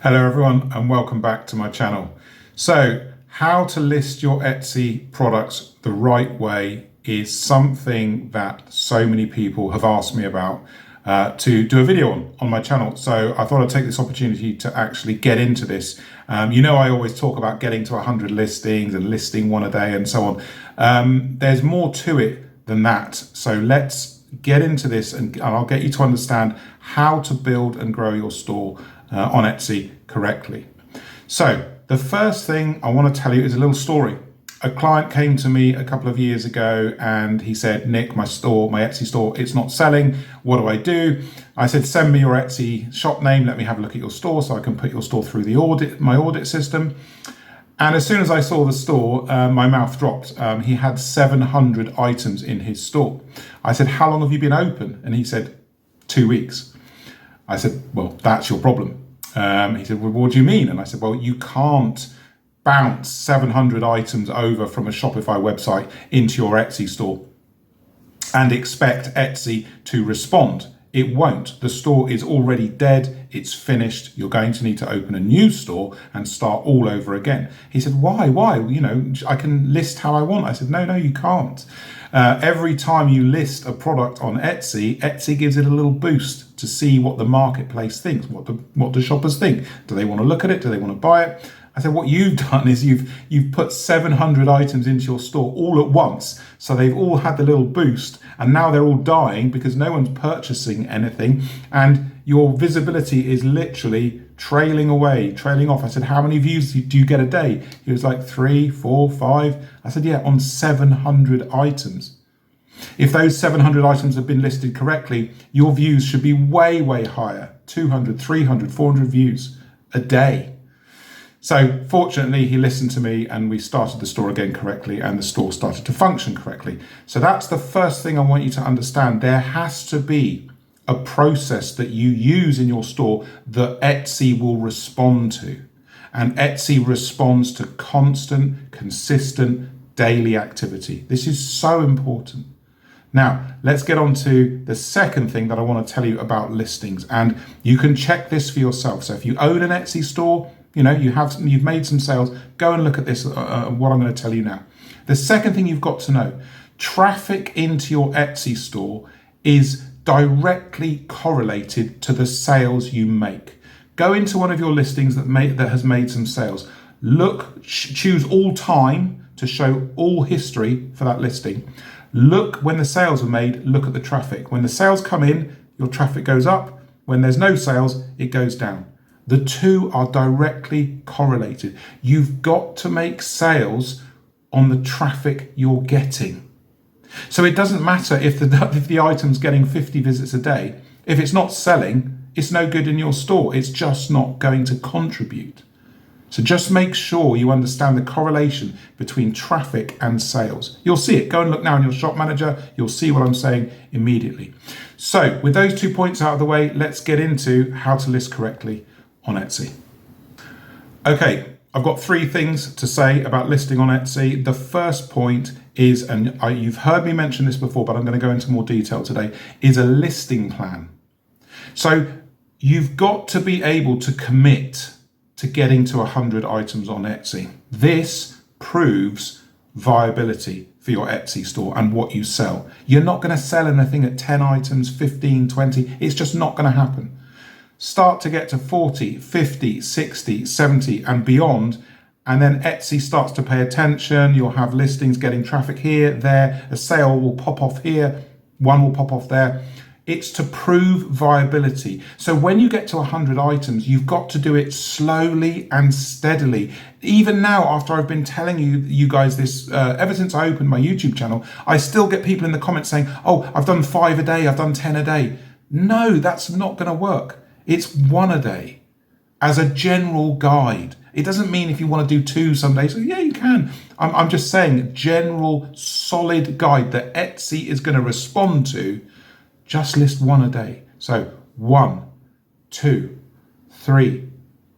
Hello everyone and welcome back to my channel. So how to list your Etsy products the right way is something that so many people have asked me about to do a video on my channel. So I thought I'd take this opportunity to actually get into this. I always talk about getting to 100 listings and listing one a day and so on. There's more to it than that. So let's get into this and I'll get you to understand how to build and grow your store on Etsy correctly. So the first thing I want to tell you is a little story. A client came to me a couple of years ago and he said, Nick, my Etsy store, it's not selling. What do I do? I said, send me your Etsy shop name. Let me have a look at your store so I can put your store through my audit system. And as soon as I saw the store, my mouth dropped. He had 700 items in his store. I said, how long have you been open? And he said, 2 weeks. I said, well, that's your problem. He said, well, what do you mean? And I said, well, you can't bounce 700 items over from a Shopify website into your Etsy store and expect Etsy to respond. It won't. The store is already dead. It's finished. You're going to need to open a new store and start all over again. He said, why? I can list how I want. I said, no, you can't. Every time you list a product on Etsy, Etsy gives it a little boost to see what the marketplace thinks, what the shoppers think. Do they want to look at it? Do they want to buy it? I said, what you've done is you've put 700 items into your store all at once. So they've all had the little boost and now they're all dying because no one's purchasing anything. And your visibility is literally trailing off. I said, how many views do you get a day? He was like 3, 4, 5. I said, yeah, on 700 items. If those 700 items have been listed correctly, your views should be way, way higher. 200, 300, 400 views a day. So fortunately, he listened to me and we started the store again correctly and the store started to function correctly. So that's the first thing I want you to understand. There has to be a process that you use in your store that Etsy will respond to. And Etsy responds to constant, consistent, daily activity. This is so important. Now, let's get on to the second thing that I want to tell you about listings. And you can check this for yourself. So if you own an Etsy store, you've made some sales, go and look at this, what I'm going to tell you now. The second thing you've got to know, traffic into your Etsy store is directly correlated to the sales you make. Go into one of your listings that has made some sales. Choose all time to show all history for that listing. Look when the sales are made, look at the traffic. When the sales come in, your traffic goes up. When there's no sales, it goes down. The two are directly correlated. You've got to make sales on the traffic you're getting. So it doesn't matter if the item's getting 50 visits a day. If it's not selling, it's no good in your store. It's just not going to contribute. So just make sure you understand the correlation between traffic and sales. You'll see it. Go and look now in your shop manager. You'll see what I'm saying immediately. So with those 2 points out of the way, let's get into how to list correctly on Etsy. Okay, I've got 3 things to say about listing on Etsy. The first point is, and you've heard me mention this before, but I'm going to go into more detail today, is a listing plan. So you've got to be able to commit to getting to 100 items on Etsy. This proves viability for your Etsy store and what you sell. You're not going to sell anything at 10 items, 15, 20. It's just not going to happen. Start to get to 40, 50, 60, 70 and beyond. And then Etsy starts to pay attention. You'll have listings getting traffic here, there. A sale will pop off here. One will pop off there. It's to prove viability. So when you get to 100 items, you've got to do it slowly and steadily. Even now, after I've been telling you guys this, ever since I opened my YouTube channel, I still get people in the comments saying, oh, I've done 5 a day, I've done 10 a day. No, that's not going to work. It's 1 a day as a general guide. It doesn't mean if you want to do 2 some days, so yeah, you can. I'm just saying general solid guide that Etsy is going to respond to. Just list 1 a day. So 1, 2, 3,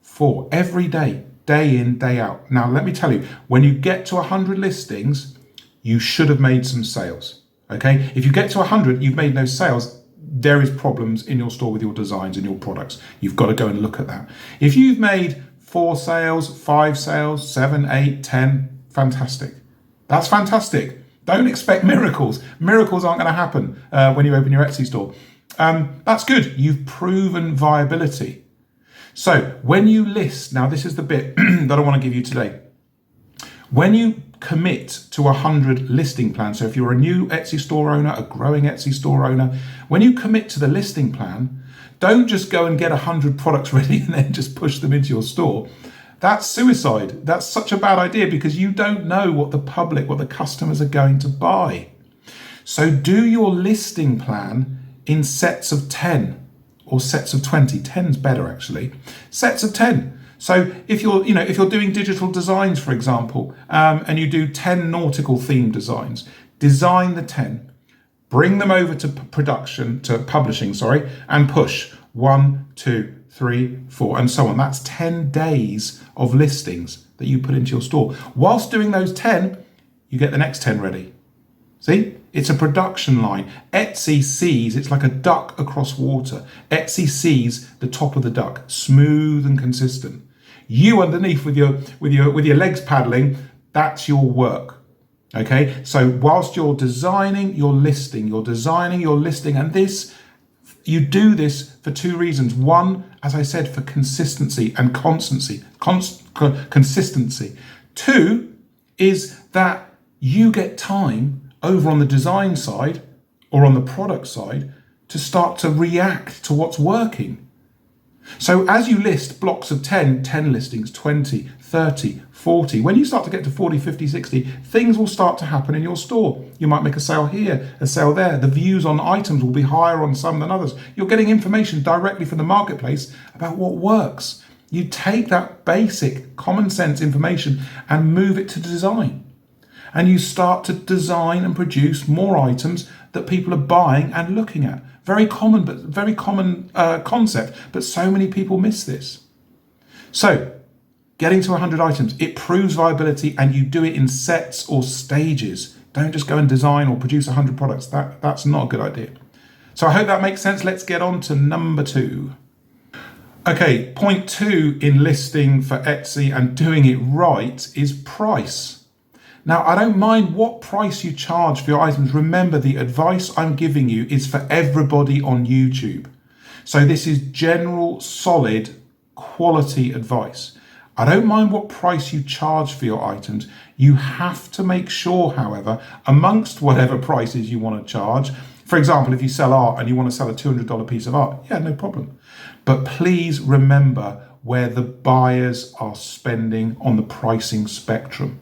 4, every day, day in, day out. Now, let me tell you, when you get to 100 listings, you should have made some sales. Okay. If you get to 100, you've made no sales. there is problems in your store with your designs and your products. You've got to go and look at that. If you've made 4 sales, 5 sales, 7, 8, 10, fantastic. That's fantastic. Don't expect miracles. Miracles aren't going to happen when you open your Etsy store. That's good. You've proven viability. So when you list, now this is the bit that I want to give you today. When you commit to 100 listing plans, so if you're a new Etsy store owner, a growing Etsy store owner, when you commit to the listing plan, don't just go and get 100 products ready and then just push them into your store. That's suicide. That's such a bad idea because you don't know what the public, what the customers are going to buy. So do your listing plan in sets of 10 or sets of 20. 10's better actually. Sets of 10. So if you're doing digital designs, for example, and you do 10 nautical themed designs, design the 10, bring them over to publishing, and push 1, 2, 3, 4, and so on. That's 10 days of listings that you put into your store. Whilst doing those 10, you get the next 10 ready. See? It's a production line. Etsy sees, it's like a duck across water. Etsy sees the top of the duck, smooth and consistent. You underneath with your legs paddling, that's your work. Okay? So whilst you're designing your listing, and this, you do this for 2 reasons. One, as I said, for consistency and constancy. Consistency. 2 is that you get time over on the design side or on the product side to start to react to what's working. So as you list blocks of 10 listings, 20, 30, 40, when you start to get to 40, 50, 60, things will start to happen in your store. You might make a sale here, a sale there. The views on items will be higher on some than others. You're getting information directly from the marketplace about what works. You take that basic common sense information and move it to design. And you start to design and produce more items that people are buying and looking at. Very common concept, but so many people miss this. So, getting to 100 items, it proves viability, and you do it in sets or stages. Don't just go and design or produce 100 products. That's not a good idea. So I hope that makes sense. Let's get on to number 2. Okay, point 2 in listing for Etsy and doing it right is price. Now, I don't mind what price you charge for your items. Remember, the advice I'm giving you is for everybody on YouTube. So this is general, solid, quality advice. I don't mind what price you charge for your items. You have to make sure, however, amongst whatever prices you want to charge, for example, if you sell art and you want to sell a $200 piece of art, yeah, no problem. But please remember where the buyers are spending on the pricing spectrum.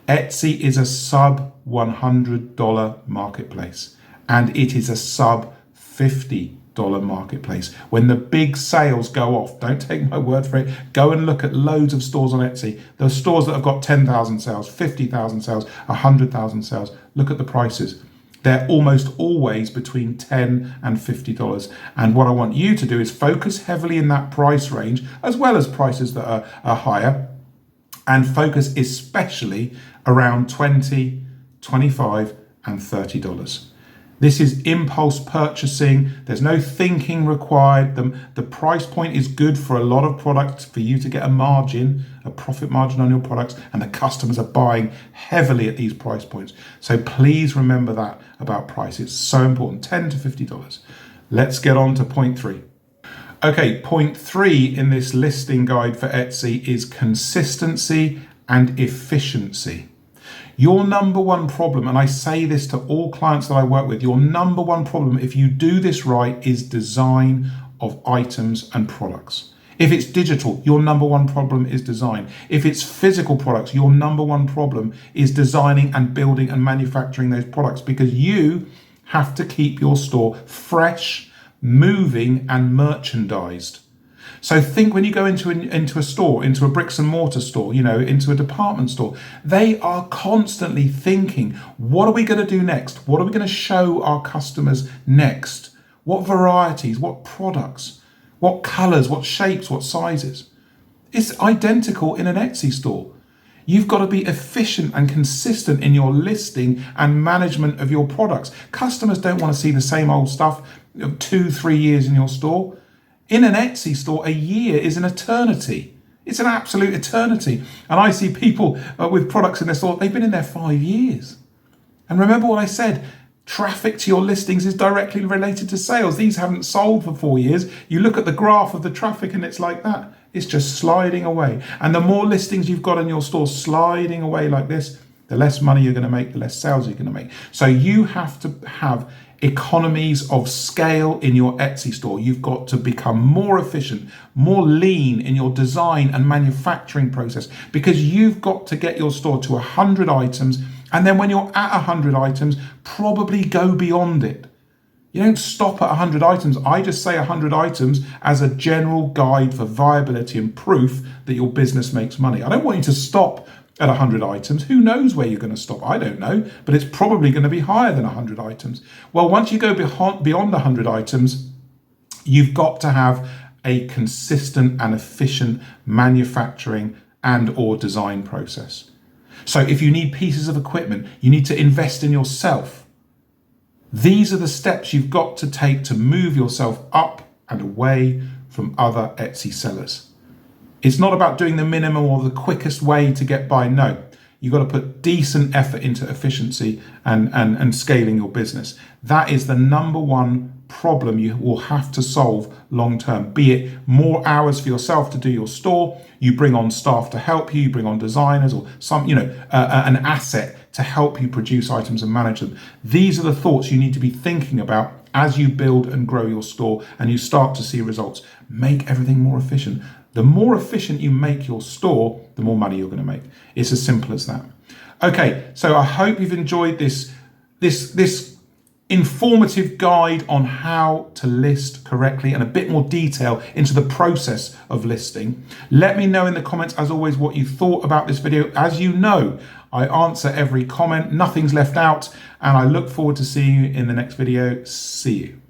Etsy is a sub $100 marketplace, and it is a sub $50 marketplace. When the big sales go off, don't take my word for it, go and look at loads of stores on Etsy. There are stores that have got 10,000 sales, 50,000 sales, 100,000 sales. Look at the prices. They're almost always between $10 and $50. And what I want you to do is focus heavily in that price range, as well as prices that are higher, and focus especially around $20, $25, and $30. This is impulse purchasing. There's no thinking required. The price point is good for a lot of products for you to get a margin, a profit margin on your products, and the customers are buying heavily at these price points. So please remember that about price. It's so important, $10 to $50. Let's get on to point 3. Okay, point 3 in this listing guide for Etsy is consistency and efficiency. Your number one problem, and I say this to all clients that I work with, your number one problem, if you do this right, is design of items and products. If it's digital, your number one problem is design. If it's physical products, your number one problem is designing and building and manufacturing those products, because you have to keep your store fresh, moving, and merchandised. So think when you go into a store, into a bricks and mortar store, into a department store, they are constantly thinking, what are we going to do next? What are we going to show our customers next? What varieties, what products, what colors, what shapes, what sizes? It's identical in an Etsy store. You've got to be efficient and consistent in your listing and management of your products. Customers don't want to see the same old stuff. 2-3 years in your store. In an Etsy store, a year is an eternity. It's an absolute eternity. And I see people with products in their store, they've been in there 5 years. And remember what I said, traffic to your listings is directly related to sales. These haven't sold for 4 years. You look at the graph of the traffic and it's like that. It's just sliding away. And the more listings you've got in your store sliding away like this, the less money you're going to make, the less sales you're going to make. So you have to have economies of scale in your Etsy store. You've got to become more efficient, more lean in your design and manufacturing process, because you've got to get your store to 100 items. And then when you're at 100 items, probably go beyond it. You don't stop at 100 items. I just say 100 items as a general guide for viability and proof that your business makes money. I don't want you to stop at 100 items. Who knows where you're going to stop? I don't know, but it's probably going to be higher than 100 items. Well, once you go beyond 100 items, you've got to have a consistent and efficient manufacturing and or design process. So if you need pieces of equipment, you need to invest in yourself. These are the steps you've got to take to move yourself up and away from other Etsy sellers. It's not about doing the minimum or the quickest way to get by. No, you've got to put decent effort into efficiency and scaling your business. That is the number one problem you will have to solve long term. Be it more hours for yourself to do your store, you bring on staff to help you, you bring on designers or an asset to help you produce items and manage them. These are the thoughts you need to be thinking about as you build and grow your store and you start to see results. Make everything more efficient. The more efficient you make your store, the more money you're going to make. It's as simple as that. Okay, so I hope you've enjoyed this informative guide on how to list correctly and a bit more detail into the process of listing. Let me know in the comments, as always, what you thought about this video. As you know, I answer every comment, nothing's left out, and I look forward to seeing you in the next video. See you.